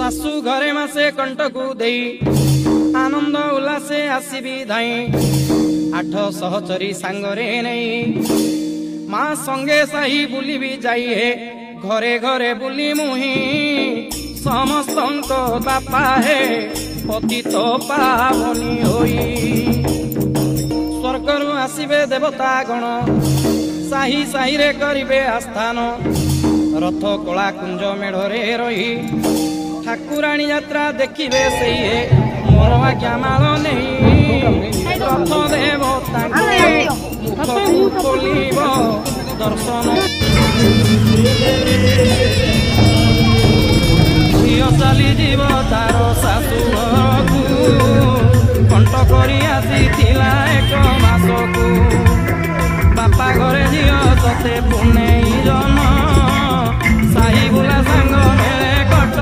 शाशु घरे मासे कंटकू देई आनंद उल्लासे आसीबी धाई 8 सहचरी सांगरे नहीं माँ संगे साही बुली भी जाई है घरे घरे बुली मुही समस्त बापा है पतित पावनी होई स्वर्गरु आसीबे देवता गण साही साही रे करिबे आस्थान रथ कला कुंज मेढ़रे रही ठाकुराणी यात्रा देखिबे सेई मोर आज्ञा माल नहीं रथ देवता मुख खोलिब दर्शन झियो चली जीव तार शाशु